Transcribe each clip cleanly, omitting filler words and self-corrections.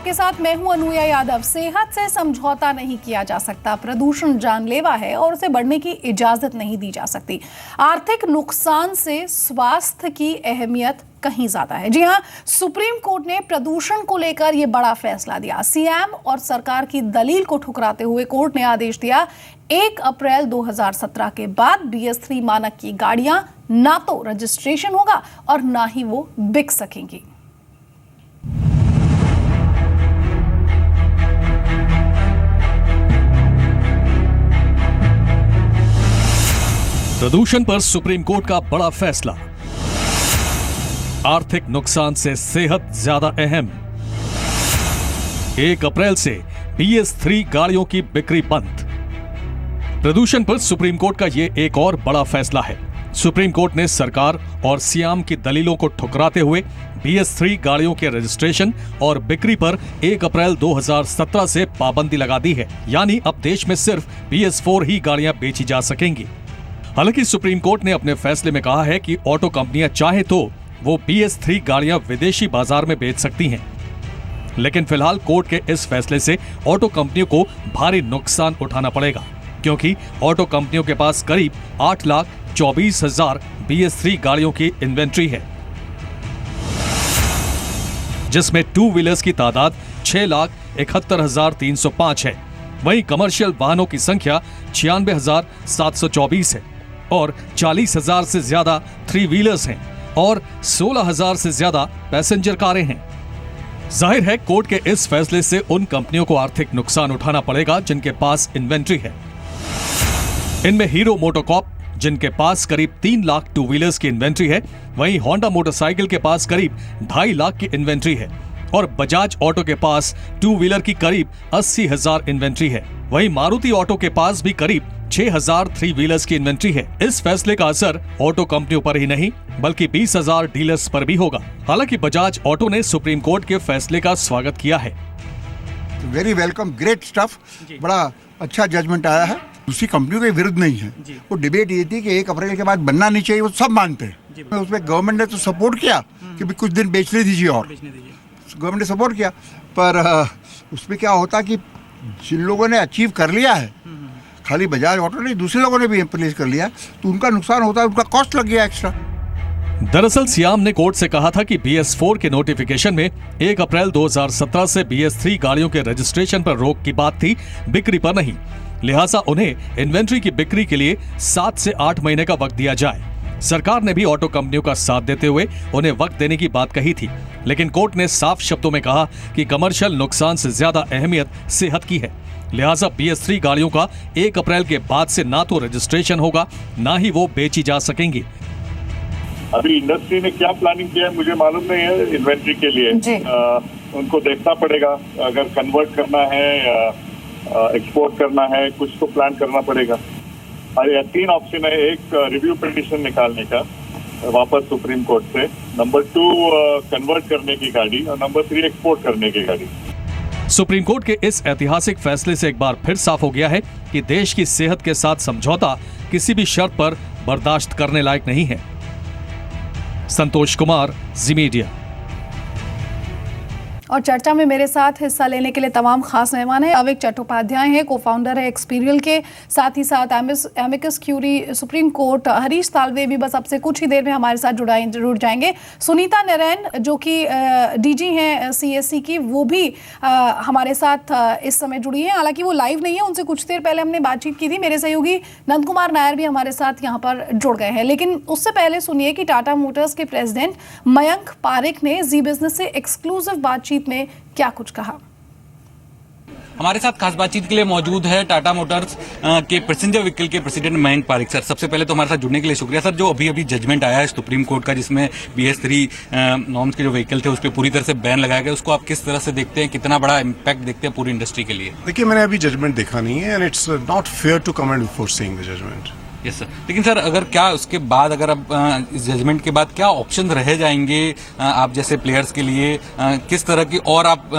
आपके साथ मैं हूं अनुया यादव। सेहत से समझौता नहीं किया जा सकता। प्रदूषण जानलेवा है और उसे बढ़ने की इजाजत नहीं दी जा सकती। आर्थिक नुकसान से स्वास्थ्य की अहमियत कहीं ज्यादा है। जी हां, सुप्रीम कोर्ट ने प्रदूषण को लेकर यह बड़ा फैसला दिया। सीएम और सरकार की दलील को ठुकराते हुए कोर्ट ने आदेश दिया 1 अप्रैल 2017 के बाद BS3 मानक की गाड़ियां ना तो रजिस्ट्रेशन होगा और ना ही वो बिक सकेंगी। प्रदूषण पर सुप्रीम कोर्ट का बड़ा फैसला। आर्थिक नुकसान से सेहत ज्यादा अहम। 1 अप्रैल से BS3 गाड़ियों की बिक्री बंद। प्रदूषण पर सुप्रीम कोर्ट का यह एक और बड़ा फैसला है। सुप्रीम कोर्ट ने सरकार और सीएम की दलीलों को ठुकराते हुए BS3 गाड़ियों के रजिस्ट्रेशन और बिक्री पर 1 अप्रैल 2017 से पाबंदी लगा दी है। यानी अब देश में सिर्फ BS4 ही गाड़ियां बेची जा सकेंगी। हालांकि सुप्रीम कोर्ट ने अपने फैसले में कहा है कि ऑटो कंपनियां चाहे तो वो BS3 गाड़ियां विदेशी बाजार में बेच सकती हैं। लेकिन फिलहाल कोर्ट के इस फैसले से ऑटो कंपनियों को भारी नुकसान उठाना पड़ेगा, क्योंकि ऑटो कंपनियों के पास करीब 8,24,000 BS3 गाड़ियों की इन्वेंट्री है, जिसमें 2 व्हीलर्स की तादाद 6,71,305 है। वहीं कमर्शियल वाहनों की संख्या 96,724 है और 40,000 से ज्यादा 3 व्हीलर्स हैं और 16,000 से ज्यादा पैसेंजर कारें हैं। जाहिर है कोर्ट के इस फैसले से उन कंपनियों को आर्थिक नुकसान उठाना पड़ेगा जिनके पास इन्वेंट्री है। इनमें हीरो मोटोकॉर्प, जिनके पास करीब 3 लाख 2 व्हीलर्स की इन्वेंट्री है, वहीं होंडा मोटरसाइकिल के पास करीब 2.5 लाख की इन्वेंट्री है और बजाज ऑटो के पास 2 व्हीलर की करीब 80,000 इन्वेंट्री है। वहीं मारुति ऑटो के पास भी करीब 6,000 3 व्हीलर्स की इन्वेंट्री है। इस फैसले का असर ऑटो कंपनियों पर ही नहीं बल्कि 20,000 डीलर्स पर भी होगा। हालांकि बजाज ऑटो ने सुप्रीम कोर्ट के फैसले का स्वागत किया है। वेरी वेलकम, ग्रेट स्टफ, बड़ा अच्छा जजमेंट आया है। दूसरी कंपनियों के विरुद्ध नहीं है। वो डिबेट ये थी कि 1 अप्रैल के बाद बनना नहीं चाहिए, वो सब मानते हैं। उसमें गवर्नमेंट ने तो सपोर्ट किया कि भी कुछ दिन बेचने दीजिए, और गवर्नमेंट ने सपोर्ट किया। पर उसमें क्या होता कि जिन लोगों ने अचीव कर लिया है, खाली बजाज ऑटो नहीं, दूसरे लोगों ने भी प्लेस कर लिया, तो उनका नुकसान होता है, उनका कॉस्ट लग गया एक्स्ट्रा। दरअसल सीएम ने कोर्ट से कहा था कि BS4 के नोटिफिकेशन में 1 अप्रैल 2017 से BS3 गाड़ियों के रजिस्ट्रेशन पर रोक की बात थी, बिक्री पर नहीं। लिहाजा उन्हें इन्वेंट्री की बिक्री के लिए 7 से 8 महीने का वक्त दिया जाए। सरकार ने भी ऑटो कंपनियों का साथ देते हुए उन्हें वक्त देने की बात कही थी, लेकिन कोर्ट ने साफ शब्दों में कहा कि कमर्शियल नुकसान से ज्यादा अहमियत सेहत की है। लिहाजा BS3 गाड़ियों का 1 अप्रैल के बाद से ना तो रजिस्ट्रेशन होगा, ना ही वो बेची जा सकेंगी। अभी इंडस्ट्री ने क्या प्लानिंग किया है मुझे मालूम नहीं है। इन्वेंट्री के लिए उनको देखना पड़ेगा, अगर कन्वर्ट करना है या एक्सपोर्ट करना है, कुछ तो प्लान करना पड़ेगा। और 3 ऑप्शन है। एक, रिव्यू पिटीशन निकालने का वापस सुप्रीम कोर्ट से, नंबर 2 कन्वर्ट करने की गाड़ी, और नंबर 3 एक्सपोर्ट करने की गाड़ी। सुप्रीम कोर्ट के इस ऐतिहासिक फैसले से एक बार फिर साफ हो गया है कि देश की सेहत के साथ समझौता किसी भी शर्त पर बर्दाश्त करने लायक नहीं है। संतोष कुमार, जी मीडिया। और चर्चा में मेरे साथ हिस्सा लेने के लिए तमाम खास मेहमान हैं। अविक चट्टोपाध्याय हैं, को-फाउंडर है एक्सपीरियल के, साथ ही साथ amicus curiae Supreme court. Harish Salve भी बस अब से कुछ ही देर में हमारे साथ जुड़ जाएंगे। सुनीता नरैन जो कि DG हैं CSC की, वो भी हमारे साथ इस समय जुड़ी हैं। हालांकि वो लाइव नहीं है, उनसे कुछ देर पहले हमने बातचीत की थी। मेरे सहयोगी नंद कुमार नायर भी हमारे साथ यहाँ पर जुड़ गए हैं। लेकिन उससे पहले सुनिए कि टाटा मोटर्स के प्रेसिडेंट मयंक पारेख ने जी बिजनेस से एक्सक्लूसिव बातचीत में क्या कुछ कहा। हमारे साथ खास बातचीत के लिए मौजूद है टाटा मोटर्स के पैसेंजर व्हीकल के प्रेसिडेंट मयंक पारेख। सर, सबसे पहले तो हमारे साथ जुड़ने के लिए शुक्रिया। सर, जो अभी जजमेंट आया है सुप्रीम कोर्ट का, जिसमें BS3 नॉर्म्स के जो व्हीकल थे उस पर पूरी तरह से बैन लगाया गया, उसको आप किस तरह से देखते हैं, कितना बड़ा इम्पैक्ट देखते हैं पूरी इंडस्ट्री के लिए? देखिए, मैंने अभी जजमेंट देखा नहीं है, and it's not fair to comment before seeing the judgement. Yes sir, लेकिन सर अगर क्या उसके बाद, अगर अब इस जजमेंट के बाद क्या ऑप्शन रह जाएंगे आप जैसे प्लेयर्स के लिए, किस तरह की और आप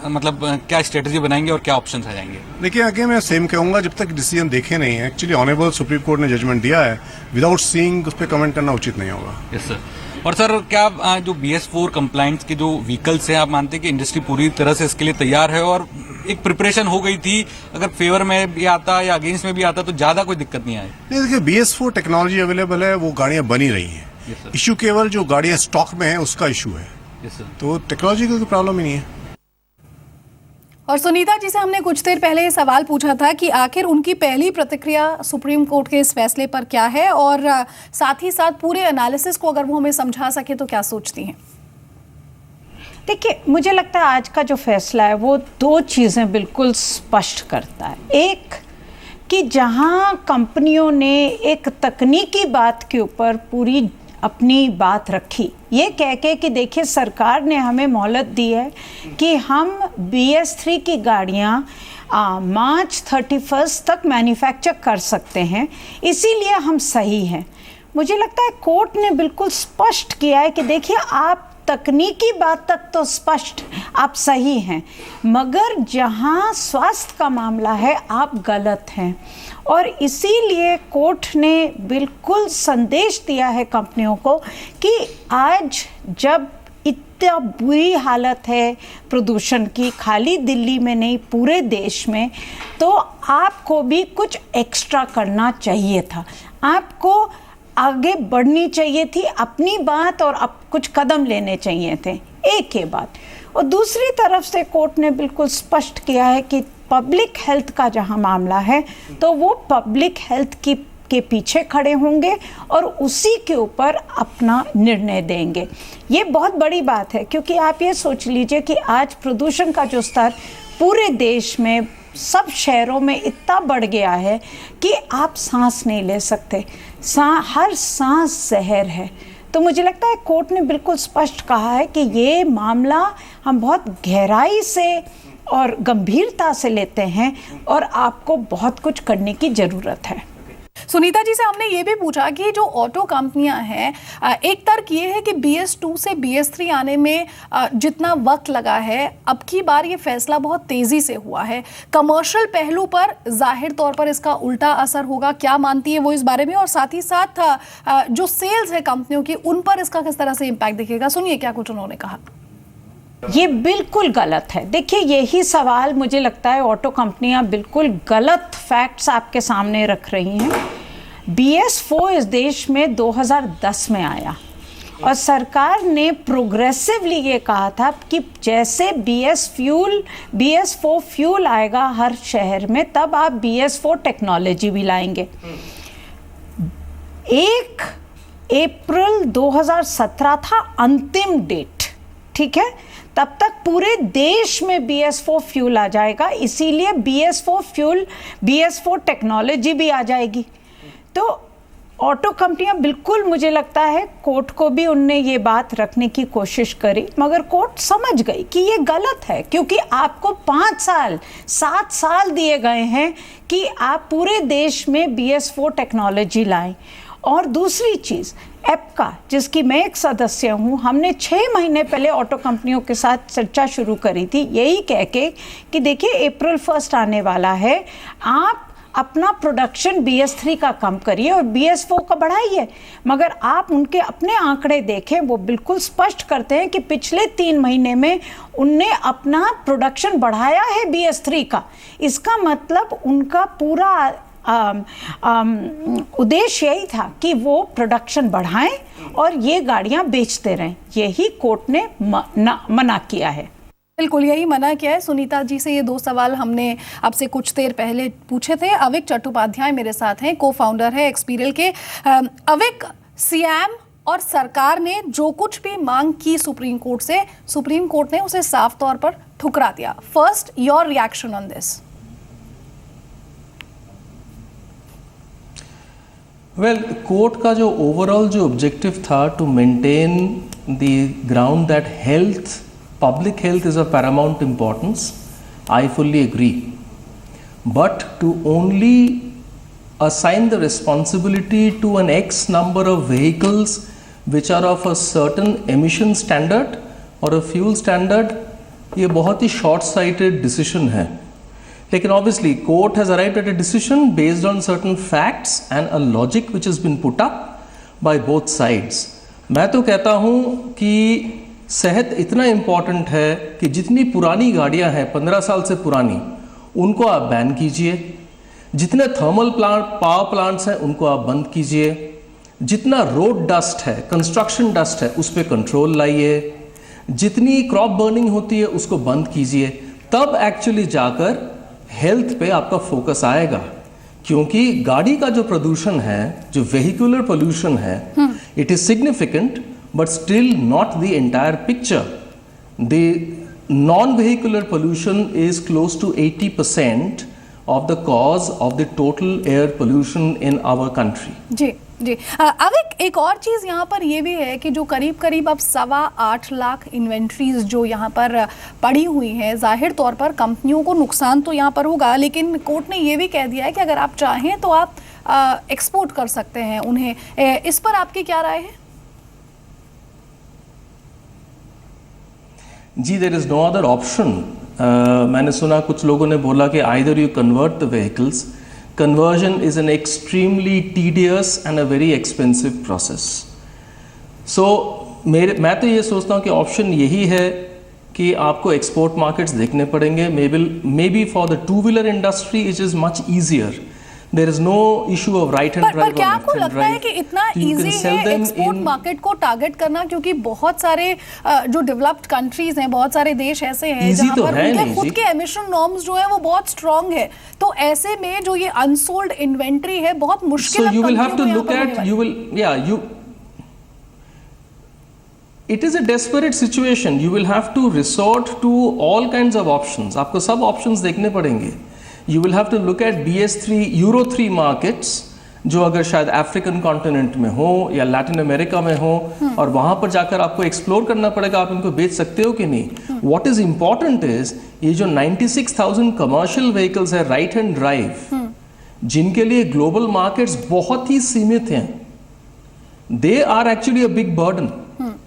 मतलब क्या स्ट्रेटजी बनाएंगे और क्या ऑप्शन रह जाएंगे? देखिए, आगे मैं सेम कहूंगा, जब तक डिसीजन देखे नहीं है, एक्चुअली ऑनरेबल सुप्रीम कोर्ट ने जजमेंट दिया है, विदाउट सीइंग उस पर कमेंट करना उचित नहीं होगा। यस सर, और सर क्या जो BS4 कंप्लाइंस के जो व्हीकल्स हैं, आप मानते हैं कि इंडस्ट्री पूरी तरह से इसके लिए तैयार है और एक प्रिपरेशन हो गई थी, अगर फेवर में भी आता या अगेंस्ट में भी आता तो ज्यादा कोई दिक्कत नहीं आई? नहीं, देखिए BS4 टेक्नोलॉजी अवेलेबल है, वो गाड़ियां बनी रही हैं। इशू केवल जो गाड़ियां स्टॉक में है उसका इशू है। तो टेक्नोलॉजी का कोई प्रॉब्लम ही नहीं है। और सुनीता जी से हमने कुछ देर पहले ये सवाल पूछा था कि आखिर उनकी पहली प्रतिक्रिया सुप्रीम कोर्ट के इस फैसले पर क्या है, और साथ ही साथ पूरे एनालिसिस को अगर वो हमें समझा सके तो क्या सोचती हैं? देखिए, मुझे लगता है आज का जो फैसला है वो दो चीज़ें बिल्कुल स्पष्ट करता है। एक कि जहां कंपनियों ने एक तकनीकी बात के ऊपर पूरी अपनी बात रखी, ये कह के कि देखिए सरकार ने हमें मोहलत दी है कि हम BS3 की गाड़ियां मार्च 31 तक मैन्युफैक्चर कर सकते हैं, इसीलिए हम सही हैं। मुझे लगता है कोर्ट ने बिल्कुल स्पष्ट किया है कि देखिए आप तकनीकी बात तक तो स्पष्ट आप सही हैं, मगर जहां स्वास्थ्य का मामला है आप गलत हैं। और इसीलिए कोर्ट ने बिल्कुल संदेश दिया है कंपनियों को कि आज जब इतना बुरी हालत है प्रदूषण की, खाली दिल्ली में नहीं पूरे देश में, तो आपको भी कुछ एक्स्ट्रा करना चाहिए था, आपको आगे बढ़नी चाहिए थी अपनी बात और अब कुछ कदम लेने चाहिए थे। एक ये बात। और दूसरी तरफ से कोर्ट ने बिल्कुल स्पष्ट किया है कि पब्लिक हेल्थ का जहां मामला है तो वो पब्लिक हेल्थ के पीछे खड़े होंगे और उसी के ऊपर अपना निर्णय देंगे। ये बहुत बड़ी बात है, क्योंकि आप ये सोच लीजिए कि आज प्रदूषण का जो स्तर पूरे देश में सब शहरों में इतना बढ़ गया है कि आप सांस नहीं ले सकते, हर सांस जहर है। तो मुझे लगता है कोर्ट ने बिल्कुल स्पष्ट कहा है कि ये मामला हम बहुत गहराई से और गंभीरता से लेते हैं और आपको बहुत कुछ करने की ज़रूरत है। सुनीता जी से हमने ये भी पूछा कि जो ऑटो कंपनियां हैं, एक तर्क ये है कि BS2 से BS3 आने में जितना वक्त लगा है, अब की बार ये फैसला बहुत तेजी से हुआ है। कमर्शियल पहलू पर जाहिर तौर पर इसका उल्टा असर होगा, क्या मानती है वो इस बारे में, और साथ ही साथ जो सेल्स है कंपनियों की उन पर इसका किस तरह से इम्पैक्ट दिखेगा? सुनिए क्या कुछ उन्होंने कहा। ये बिल्कुल गलत है। देखिए, यही सवाल मुझे लगता है ऑटो कंपनियां बिल्कुल गलत फैक्ट्स आपके सामने रख रही हैं। BS4 इस देश में 2010 में आया और सरकार ने प्रोग्रेसिवली ये कहा था कि जैसे BS4 फ्यूल आएगा हर शहर में, तब आप BS4 टेक्नोलॉजी भी लाएंगे। 1 अप्रैल 2017 था अंतिम डेट, ठीक है? तब तक पूरे देश में BS4 फ्यूल आ जाएगा, इसीलिए BS4 टेक्नोलॉजी भी आ जाएगी। तो ऑटो कंपनियां बिल्कुल, मुझे लगता है कोर्ट को भी उनने ये बात रखने की कोशिश करी, मगर कोर्ट समझ गई कि ये गलत है, क्योंकि आपको 7 साल दिए गए हैं कि आप पूरे देश में BS4 टेक्नोलॉजी लाएं। और दूसरी चीज़, एप्का, जिसकी मैं एक सदस्य हूँ, हमने 6 महीने पहले ऑटो कंपनियों के साथ चर्चा शुरू करी थी, यही कह के कि देखिए अप्रैल 1 आने वाला है, आप अपना प्रोडक्शन BS3 का कम करिए और BS4 का बढ़ाइए। मगर आप उनके अपने आंकड़े देखें, वो बिल्कुल स्पष्ट करते हैं कि पिछले 3 महीने में उनने अपना प्रोडक्शन बढ़ाया है BS3 का। इसका मतलब उनका पूरा उद्देश्य यही था कि वो प्रोडक्शन बढ़ाएं और ये गाड़ियां बेचते रहें। यही कोर्ट ने मना किया है। बिल्कुल यही मना किया है। सुनीता जी से ये 2 सवाल हमने आपसे कुछ देर पहले पूछे थे। अविक चट्टोपाध्याय मेरे साथ हैं, को फाउंडर है एक्सपीरियल के। अविक, सीएम और सरकार ने जो कुछ भी मांग की सुप्रीम कोर्ट से, सुप्रीम कोर्ट ने उसे साफ तौर पर ठुकरा दिया। First, your reaction on this? Well, court का जो ओवरऑल जो ऑब्जेक्टिव था to maintain the ground that health, public health is of paramount importance, I fully agree. But to only assign the responsibility to an X number of vehicles which are of a certain emission standard or a fuel standard, ये बहुत ही short-sighted decision है. लेकिन obviously court has arrived at a decision based on certain facts and a logic which has been put up by both sides. मैं तो कहता हूं कि सेहत इतना इम्पॉर्टेंट है कि जितनी पुरानी गाड़ियां हैं 15 साल से पुरानी, उनको आप बैन कीजिए। जितने थर्मल प्लांट पावर प्लांट्स हैं उनको आप बंद कीजिए। जितना रोड डस्ट है, कंस्ट्रक्शन डस्ट है, उस पर कंट्रोल लाइए। जितनी क्रॉप बर्निंग होती है उसको बंद कीजिए। तब एक्चुअली जाकर हेल्थ पे आपका फोकस आएगा। क्योंकि गाड़ी का जो प्रदूषण है, जो वेहिकुलर पोल्यूशन है, it is significant but still not the entire picture. The non vehicular pollution is close to 80% of the cause of the total air pollution in our country. जी जी। अब एक और चीज़ यहाँ पर ये भी है कि जो करीब करीब अब 8.25 लाख इन्वेंट्रीज जो यहाँ पर पड़ी हुई हैं, जाहिर तौर पर कंपनियों को नुकसान तो यहाँ पर होगा, लेकिन कोर्ट ने ये भी कह दिया है कि अगर आप चाहें तो आप एक्सपोर्ट कर सकते हैं उन्हें। इस पर आपकी क्या राय है? जी, there is no other option. मैंने सुना कुछ लोगों ने बोला कि either you convert the vehicles. Conversion is an extremely tedious and a very expensive process. So मैं तो ये सोचता हूँ कि ऑप्शन यही है कि आपको एक्सपोर्ट मार्केट्स देखने पड़ेंगे। Maybe for the two wheeler industry it is much easier. There is no issue of right hand drive. पर क्या आपको लगता है कि इतना इजी है एक्सपोर्ट मार्केट को टारगेट करना? क्योंकि बहुत सारे जो डेवलप्ड कंट्रीज हैं, बहुत सारे देश ऐसे हैं जहां पर उनके खुद के एमिशन नॉर्म्स जो है वो बहुत स्ट्रांग है। तो ऐसे में जो ये अनसोल्ड इन्वेंट्री है बहुत मुश्किल है। You will have to look at it is a desperate situation. You will have to resort to all kinds of options. आपको सब ऑप्शंस देखने पड़ेंगे। You will have to look at BS3 Euro 3 markets, जो अगर शायद African continent में हो या लैटिन अमेरिका में हो, और वहां पर जाकर आपको एक्सप्लोर करना पड़ेगा आप इनको बेच सकते हो कि नहीं। What is important is ये जो 96,000 कमर्शियल व्हीकल्स है राइट हैंड ड्राइव, जिनके लिए ग्लोबल मार्केट्स बहुत ही सीमित हैं, they are actually a big burden.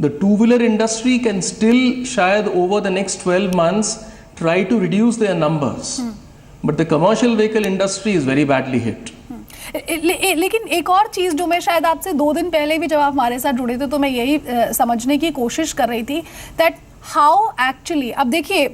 The two-wheeler industry can still शायद over the next 12 months try to reduce their numbers. But the commercial vehicle industry is very badly hit. लेकिन एक और चीज़ जो मैं शायद आपसे 2 दिन पहले भी जब आप हमारे साथ जुड़े थे तो मैं यही समझने की कोशिश कर रही थी दैट हाउ एक्चुअली, अब देखिए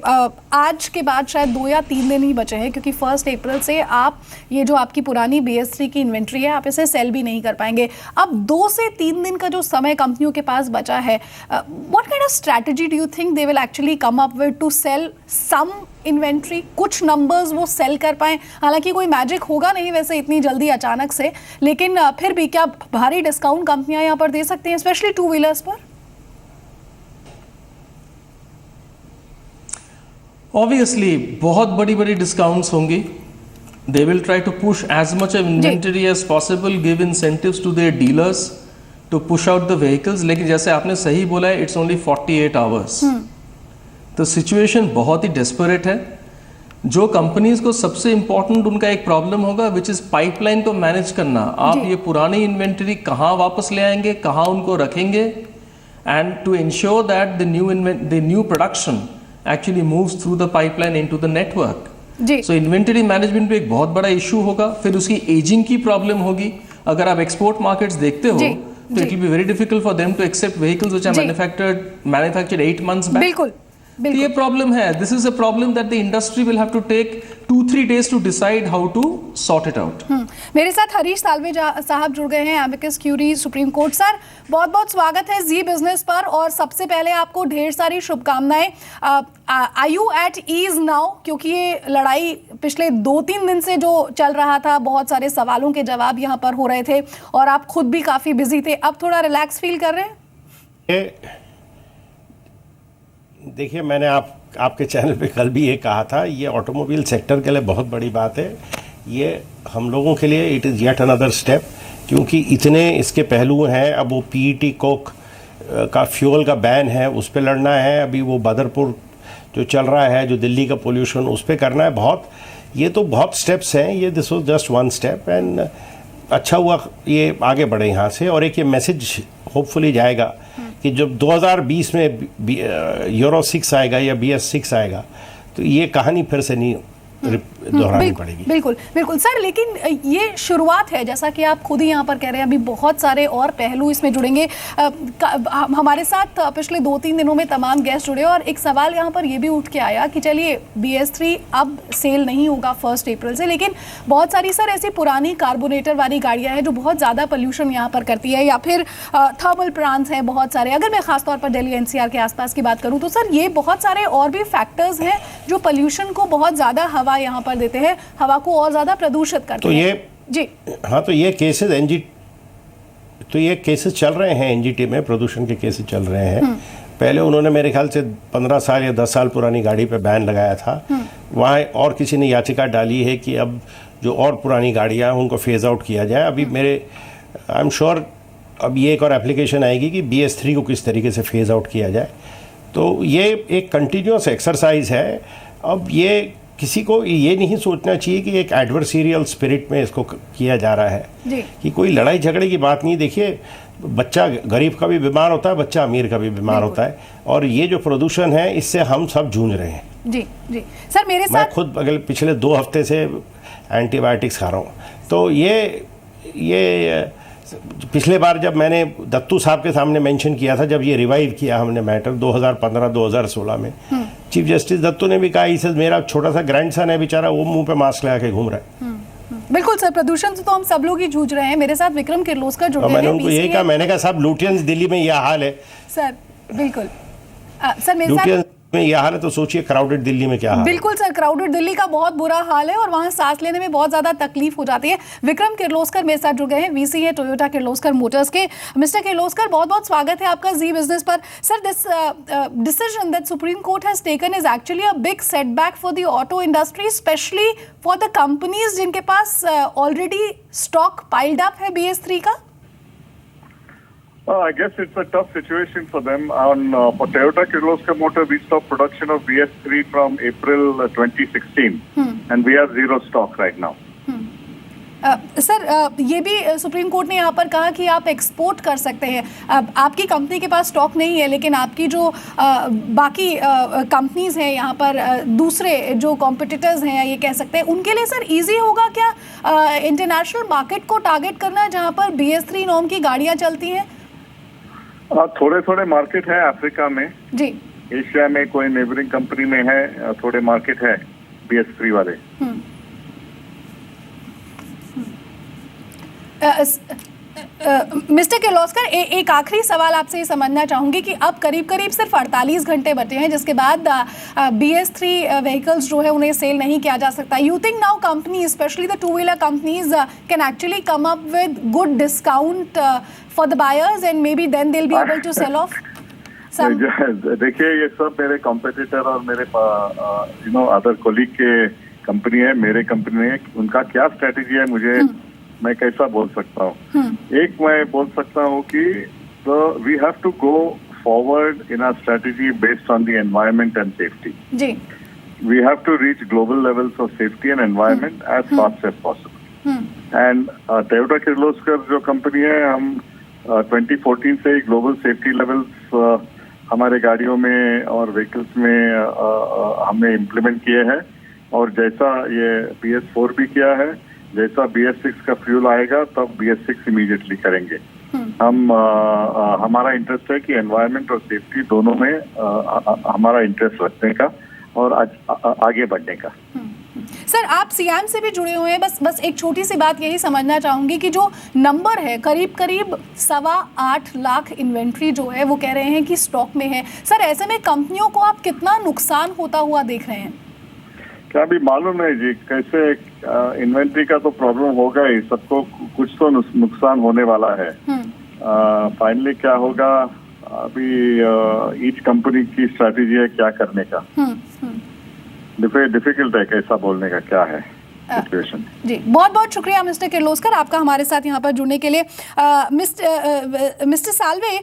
आज के बाद शायद 2 या 3 दिन ही बचे हैं, क्योंकि 1 अप्रैल से आप ये जो आपकी पुरानी BS3 की इन्वेंट्री है आप इसे सेल भी नहीं कर पाएंगे। अब 2 से 3 दिन का जो समय कंपनियों के पास बचा है, what kind of strategy do you think they will actually come up with to sell some inventory? कुछ नंबर्स वो सेल कर पाएं। हालांकि कोई मैजिक होगा नहीं वैसे इतनी जल्दी अचानक से, लेकिन फिर भी क्या भारी डिस्काउंट कंपनियां यहाँ पर दे सकती हैं, स्पेशली टू व्हीलर्स पर? ऑब्वियसली बहुत बड़ी बड़ी डिस्काउंट्स होंगी। They will try to push as much of inventory as possible, give incentives to their dealers to push out the vehicles. लेकिन जैसे आपने सही बोला है, इट्स ओनली 48 आवर्स। तो सिचुएशन बहुत ही डेस्परेट है। जो कंपनीज को सबसे इंपॉर्टेंट उनका एक प्रॉब्लम होगा विच इज पाइपलाइन को मैनेज करना। आप ये पुरानी इन्वेंटरी कहाँ वापस ले आएंगे, कहाँ उनको रखेंगे, and to ensure that the new production actually moves through the pipeline into the network. So inventory management पे एक बहुत बड़ा इशू होगा। फिर उसकी एजिंग की प्रॉब्लम होगी। अगर आप एक्सपोर्ट मार्केट्स देखते हो तो it will be very difficult for them to accept vehicles which are manufactured 8 months back. बिल्कुल तो ये प्रॉब्लम है। This is a problem that the industry will have to take 2-3 days to decide how to sort it out. मेरे साथ हरीश साल्वे साहब जुड़ गए हैं, amicus curiae Supreme Court. Sir बहुत बहुत स्वागत है जी बिजनेस पर, और सबसे पहले आपको ढेर सारी शुभकामनाएं। Are you at ease now? क्योंकि ये लड़ाई पिछले 2-3 दिन से जो चल रहा था, बहुत सारे सवालों के जवाब यहाँ पर हो रहे थे और आप खुद भी काफी बिजी थे, अब थोड़ा रिलैक्स फील कर रहे हैं? देखिए, मैंने आपके चैनल पे कल भी ये कहा था, ये ऑटोमोबाइल सेक्टर के लिए बहुत बड़ी बात है। ये हम लोगों के लिए it is yet another step, क्योंकि इतने इसके पहलू हैं। अब वो PET कोक का फ्यूल का बैन है, उस पर लड़ना है। अभी वो बदरपुर जो चल रहा है, जो दिल्ली का पोल्यूशन, उस पर करना है। ये तो बहुत स्टेप्स हैं। ये this was just 1 step, and अच्छा हुआ ये आगे बढ़े यहाँ से। और एक ये मैसेज होपफुली जाएगा कि जब 2020 में यूरो 6 आएगा या BS6 आएगा, तो ये कहानी फिर से नहीं दोहरानी पड़ेगी। बिल्कुल बिल्कुल सर, लेकिन ये शुरुआत है, जैसा कि आप खुद ही यहाँ पर कह रहे हैं, अभी बहुत सारे और पहलू इसमें जुड़ेंगे। हमारे साथ पिछले 2-3 दिनों में तमाम गेस्ट जुड़े और एक सवाल यहाँ पर ये भी उठ के आया कि चलिए BS3 अब सेल नहीं होगा 1 अप्रैल से, लेकिन बहुत सारी सर ऐसी पुरानी कार्बोरेटर वाली गाड़ियाँ हैं जो बहुत ज़्यादा पोल्यूशन यहाँ पर करती है, या फिर थर्मल प्लांट्स हैं बहुत सारे। अगर मैं खासतौर पर दिल्ली NCR के आसपास की बात करूँ तो सर ये बहुत सारे और भी फैक्टर्स हैं जो पोल्यूशन को बहुत ज़्यादा हवा यहाँ पर देते हैं, हवा को और ज़्यादा प्रदूषित करते हैं। जी हाँ, तो ये केसेस चल रहे हैं NGT में, प्रदूषण के केसेस चल रहे हैं। पहले उन्होंने मेरे ख्याल से 15 साल या 10 साल पुरानी गाड़ी पे बैन लगाया था। वहाँ और किसी ने याचिका डाली है कि अब जो और पुरानी गाड़ियाँ हैं उनको फेज आउट किया जाए। अभी आई एम श्योर अब ये एक और एप्लीकेशन आएगी कि BS3 को किस तरीके से फेज आउट किया जाए। तो ये एक कंटिन्यूस एक्सरसाइज है। अब ये किसी को ये नहीं सोचना चाहिए कि एक एडवर्सरियल स्पिरिट में इसको किया जा रहा है कि कोई लड़ाई झगड़े की बात नहीं। देखिए, बच्चा गरीब का भी बीमार होता है, बच्चा अमीर का भी बीमार होता है, और ये जो प्रदूषण है इससे हम सब जूझ रहे हैं। जी जी सर, मेरे साथ मैं खुद अगले पिछले 2 हफ्ते से एंटीबायोटिक्स खा रहा हूँ। तो ये पिछले बार जब मैंने दत्तू साहब के सामने मेंशन किया था, जब ये रिवाइव किया हमने मैटर 2015-2016 में, चीफ जस्टिस दत्तू ने भी कहा, इसे मेरा छोटा सा ग्रैंडसन है बेचारा, वो मुंह पे मास्क लगा के घूम रहा है। बिल्कुल सर, प्रदूषण से तो हम सब लोग ही जूझ रहे हैं। मेरे साथ विक्रम किर्लोस्कर जुड़े हैं। मैंने उनको यही कहा, मैंने कहा साहब लुटियंस दिल्ली में यह हाल है सर। बिल्कुल सर, मेरे साथ में यह हाल है तो सोचिए क्राउडेड दिल्ली में क्या हाल है। बिल्कुल सर, क्राउडेड दिल्ली का बहुत बुरा हाल है और वहाँ सांस लेने में बहुत ज़्यादा तकलीफ हो जाती है। विक्रम किर्लोस्कर मेरे साथ जुड़ गए हैं, VC है टोयोटा किर्लोस्कर मोटर्स के। मिस्टर किर्लोस्कर, बहुत बहुत स्वागत है आपका जी बिजनेस पर। Sir, this decision that supreme court has taken is actually a big setback for the auto industry, specially for the companies जिनके पास ऑलरेडी स्टॉक पाइल्ड अप है BS3 का। I guess it's a tough situation for them. For Toyota Kirloskar Motor, we stopped production of BS3 from April 2016, and we have 0 stock right now. Sir, ये भी supreme Court ने यहाँ पर कहा कि आप एक्सपोर्ट कर सकते हैं। आपकी कंपनी के पास स्टॉक नहीं है, लेकिन आपकी जो बाकी कंपनीज हैं यहाँ पर, दूसरे जो कॉम्पिटिटर्स हैं, ये कह सकते हैं, उनके लिए सर इजी होगा क्या इंटरनेशनल मार्केट को टारगेट करना जहाँ पर BS3 नॉर्म की गाड़ियाँ चलती हैं? थोड़े मार्केट है अफ्रीका में जी, एशिया में कोई नेबरिंग कंपनी में है, थोड़े मार्केट है BS3 वाले। मिस्टर किर्लोस्कर, एक आखिरी सवाल आपसे ये समझना चाहूँगी कि अब करीब सिर्फ 48 घंटे बचे हैं जिसके बाद BS3 व्हीकल्स जो है उन्हें सेल नहीं किया जा सकता। You think now company, specially the 2-wheeler companies, can actually come up with good discount for the buyers and maybe then they will be able to sell off? देखिए, ये सब मेरे कॉम्पिटिटर और मेरे अदर कोलीग के company है, मेरे company है, उनका क्या स्ट्रेटेजी है मैं कैसा बोल सकता हूँ। एक मैं बोल सकता हूँ कि we have to go forward in our strategy based on the environment and safety. जी, we have to reach global levels of safety and environment as fast as possible. And Toyota Kirloskar जो कंपनी है, हम 2014 से global safety levels हमारे गाड़ियों में और vehicles में हमने इम्प्लीमेंट किए हैं, और जैसा ये BS4 भी किया है, जैसा BS6 का फ्यूल आएगा तब BS6 इमीडिएटली करेंगे। हमारा इंटरेस्ट है कि एनवायरनमेंट और सेफ्टी दोनों में हमारा इंटरेस्ट रखने का और आगे बढ़ने का। सर, आप सियाम से भी जुड़े हुए हैं, बस एक छोटी सी बात यही समझना चाहूंगी कि जो नंबर है करीब 8.25 लाख इन्वेंट्री जो है वो कह रहे हैं कि स्टॉक में है। सर, ऐसे में कंपनियों को आप कितना नुकसान होता हुआ देख रहे हैं? क्या अभी मालूम नहीं जी, कैसे इन्वेंट्री का तो प्रॉब्लम होगा ही, सबको कुछ तो नुकसान होने वाला है। फाइनली क्या होगा, अभी ईच कंपनी की स्ट्रैटेजी है क्या करने का। डिफिकल्ट है कैसा बोलने का क्या है सिचुएशन। जी, बहुत बहुत शुक्रिया मिस्टर किर्लोस्कर आपका हमारे साथ यहाँ पर जुड़ने के लिए। मिस्टर साल्वे,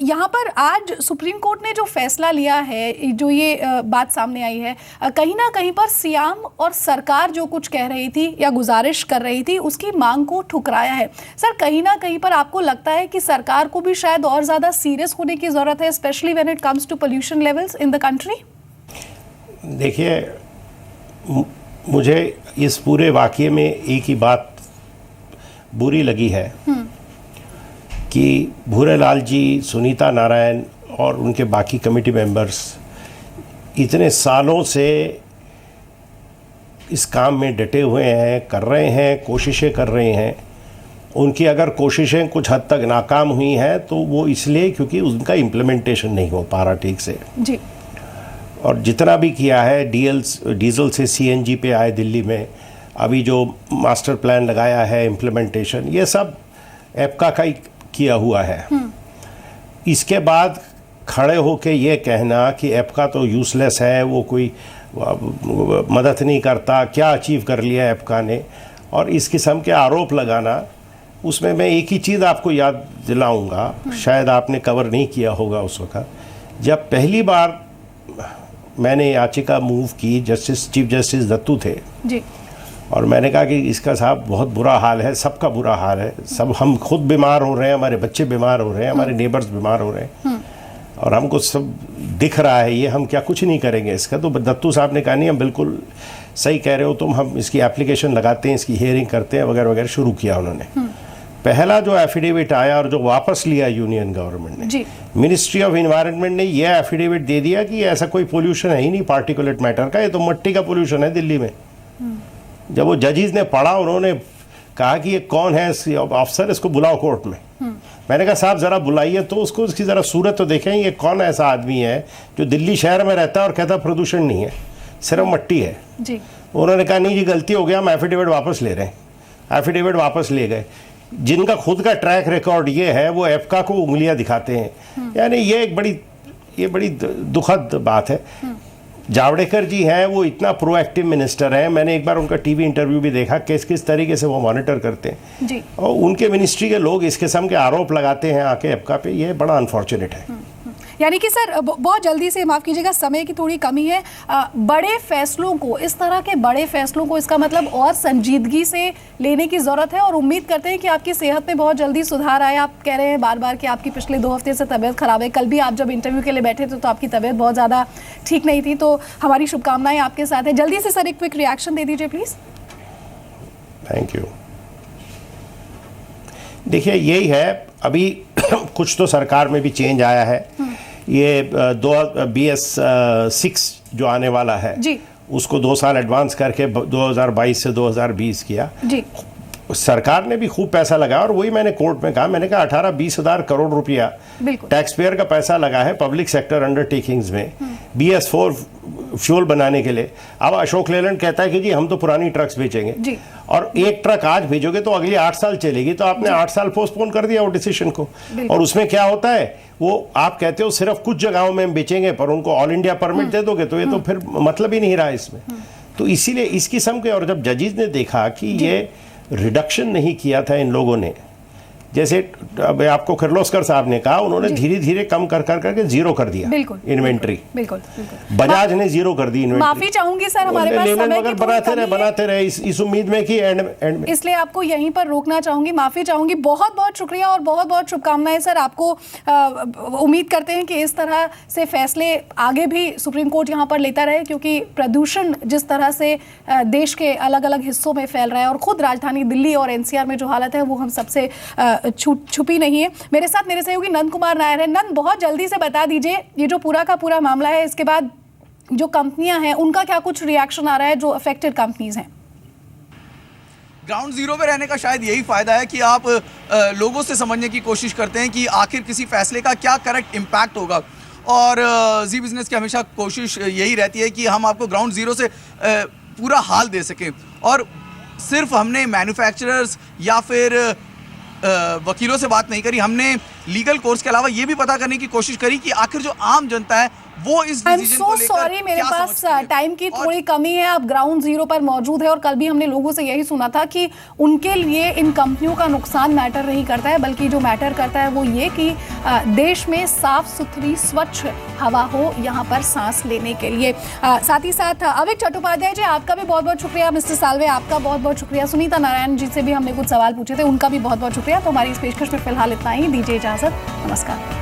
यहाँ पर आज सुप्रीम कोर्ट ने जो फैसला लिया है, जो ये बात सामने आई है, कहीं ना कहीं पर सियाम और सरकार जो कुछ कह रही थी या गुजारिश कर रही थी उसकी मांग को ठुकराया है। सर, कहीं ना कहीं पर आपको लगता है कि सरकार को भी शायद और ज़्यादा सीरियस होने की ज़रूरत है, specially when it comes to pollution levels in the country? देखिए, मुझे इस पूरे वाक़ये में एक ही बात बुरी लगी है कि भूरेलाल जी, सुनीता नारायण और उनके बाकी कमेटी मेंबर्स इतने सालों से इस काम में डटे हुए हैं, कर रहे हैं, कोशिशें कर रहे हैं। उनकी अगर कोशिशें कुछ हद तक नाकाम हुई हैं तो वो इसलिए क्योंकि उनका इम्प्लीमेंटेशन नहीं हो पा रहा ठीक से जी। और जितना भी किया है, डीजल से सीएनजी पे आए दिल्ली में, अभी जो मास्टर प्लान लगाया है, इम्प्लीमेंटेशन, ये सब एप्का का ही किया हुआ है। इसके बाद खड़े होके ये कहना कि एप्का तो यूजलेस है, वो कोई मदद नहीं करता, क्या अचीव कर लिया एप्का ने, और इस किस्म के आरोप लगाना, उसमें मैं एक ही चीज़ आपको याद दिलाऊंगा, शायद आपने कवर नहीं किया होगा उस वक्त, जब पहली बार मैंने याचिका मूव की, चीफ जस्टिस दत्तू थे जी। और मैंने कहा कि इसका साहब बहुत बुरा हाल है, सबका बुरा हाल है, सब हम खुद बीमार हो रहे हैं, हमारे बच्चे बीमार हो रहे हैं, हमारे नेबर्स बीमार हो रहे हैं और हमको सब दिख रहा है ये, हम क्या कुछ नहीं करेंगे इसका। तो दत्तू साहब ने कहा नहीं, हम बिल्कुल सही कह रहे हो तुम, हम इसकी एप्लीकेशन लगाते हैं, इसकी हियरिंग करते हैं वगैरह वगैरह। शुरू किया उन्होंने। पहला जो एफिडेविट आया और जो वापस लिया यूनियन गवर्नमेंट ने, मिनिस्ट्री ऑफ एनवायरनमेंट ने यह एफिडेविट दे दिया कि ऐसा कोई पोल्यूशन है ही नहीं पार्टिकुलेट मैटर का, ये तो मिट्टी का पोल्यूशन है दिल्ली में। जब वो जजेस ने पढ़ा, उन्होंने कहा कि ये कौन है अफसर, इसको बुलाओ कोर्ट में। मैंने कहा साहब ज़रा बुलाइए तो उसको, उसकी ज़रा सूरत तो देखें, ये कौन ऐसा आदमी है जो दिल्ली शहर में रहता है और कहता प्रदूषण नहीं है, सिर्फ मिट्टी है जी। उन्होंने कहा नहीं जी गलती हो गया, हम एफिडेविट वापस ले रहे हैं। एफिडेविट वापस ले गए। जिनका खुद का ट्रैक रिकॉर्ड ये है, वो एप्का को उंगलियां दिखाते हैं। यानी ये एक बड़ी दुखद बात है। जावड़ेकर जी हैं, वो इतना प्रोएक्टिव मिनिस्टर हैं, मैंने एक बार उनका टीवी इंटरव्यू भी देखा, किस तरीके से वो मॉनिटर करते हैं जी। और उनके मिनिस्ट्री के लोग इस किस्म के आरोप लगाते हैं आके एप्का पे, ये बड़ा अनफॉर्चुनेट है। यानी कि सर बहुत जल्दी से, माफ़ कीजिएगा समय की थोड़ी कमी है, बड़े फैसलों को, इस तरह के बड़े फैसलों को इसका मतलब और संजीदगी से लेने की ज़रूरत है और उम्मीद करते हैं कि आपकी सेहत में बहुत जल्दी सुधार आए। आप कह रहे हैं बार बार कि आपकी पिछले 2 हफ्ते से तबीयत ख़राब है, कल भी आप जब इंटरव्यू के लिए बैठे थे तो आपकी तबीयत बहुत ज़्यादा ठीक नहीं थी, तो हमारी शुभकामनाएं आपके साथ है। जल्दी से सर एक क्विक रिएक्शन दे दीजिए प्लीज़। Thank you. देखिए यही है, अभी कुछ तो सरकार में भी चेंज आया है। ये BS6 जो आने वाला है जी, उसको 2 साल एडवांस करके 2022 से 2020 किया जी। सरकार ने भी खूब पैसा लगाया और वही मैंने कोर्ट में कहा, मैंने कहा 18-20 हज़ार करोड़ रुपया टैक्स पेयर का पैसा लगा है पब्लिक सेक्टर अंडरटेकिंग्स में BS4 फ्यूल बनाने के लिए। अब अशोक लेलैंड कहता है कि जी हम तो पुरानी ट्रक्स बेचेंगे जी। और एक ट्रक आज भेजोगे तो अगली 8 साल चलेगी, तो आपने 8 साल पोस्टपोन कर दिया वो डिसीजन को। और उसमें क्या होता है, वो आप कहते हो सिर्फ कुछ जगहों में हम बेचेंगे पर उनको ऑल इंडिया परमिट दे दोगे, तो ये तो फिर मतलब ही नहीं रहा इसमें। तो इसीलिए इस किस्म के, और जब जजेस ने देखा कि ये रिडक्शन नहीं किया था इन लोगों ने, जैसे अब आपको किर्लोस्कर साहब ने कहा, उन्होंने धीरे धीरे कम कर करके जीरो कर दिया इन्वेंट्री। बिल्कुल बजाज ने जीरो कर दी इन्वेंट्री। माफी चाहूंगी सर, हमारे पास समय की बनाते रहे इस उम्मीद में कि एंड में, इसलिए आपको यहीं पर रोकना चाहूंगी, माफी चाहूंगी। बहुत बहुत शुक्रिया और बहुत बहुत शुभकामनाएं सर आपको। उम्मीद करते हैं कि इस तरह से फैसले आगे भी सुप्रीम कोर्ट यहाँ पर लेता रहे, क्योंकि प्रदूषण जिस तरह से देश के अलग अलग हिस्सों में फैल रहा है और खुद राजधानी दिल्ली और NCR में जो हालत है वो हम सबसे छुपी नहीं है। मेरे साथ मेरे सहयोगी नंद कुमार नायर है। नंद, बहुत जल्दी से बता दीजिए, ये जो पूरा का पूरा मामला है, इसके बाद जो कंपनियां हैं उनका क्या कुछ रिएक्शन आ रहा है, जो अफेक्टेड कंपनीज हैं? ग्राउंड जीरो पे रहने का शायद यही फायदा है कि आप लोगों से समझने की कोशिश करते हैं कि आखिर किसी फैसले का क्या करेक्ट इम्पैक्ट होगा। और जी बिजनेस की हमेशा कोशिश यही रहती है कि हम आपको ग्राउंड जीरो से पूरा हाल दे सकें। और सिर्फ हमने मैन्युफैक्चरर्स या फिर वकीलों से बात नहीं करी, हमने लीगल कोर्स के अलावा ये भी पता करने की कोशिश करी कि आखिर जो आम जनता है वो इस डिसीजन को लेकर सॉरी, मेरे पास टाइम की थोड़ी कमी है। आप ग्राउंड जीरो पर मौजूद है और कल भी हमने लोगों से यही सुना था कि उनके लिए इन कंपनियों का नुकसान मैटर नहीं करता है, बल्कि जो मैटर करता है वो ये कि देश में साफ सुथरी स्वच्छ हवा हो यहाँ पर सांस लेने के लिए। साथ ही साथ अविक चट्टोपाध्याय जी, आपका भी बहुत बहुत शुक्रिया। मिस्टर साल्वे, आपका बहुत बहुत शुक्रिया। सुनीता नारायण जी से भी हमने कुछ सवाल पूछे थे, उनका भी बहुत बहुत शुक्रिया। तो हमारी इस पेशकश में फिलहाल इतना ही, दीजिए इजाजत, नमस्कार।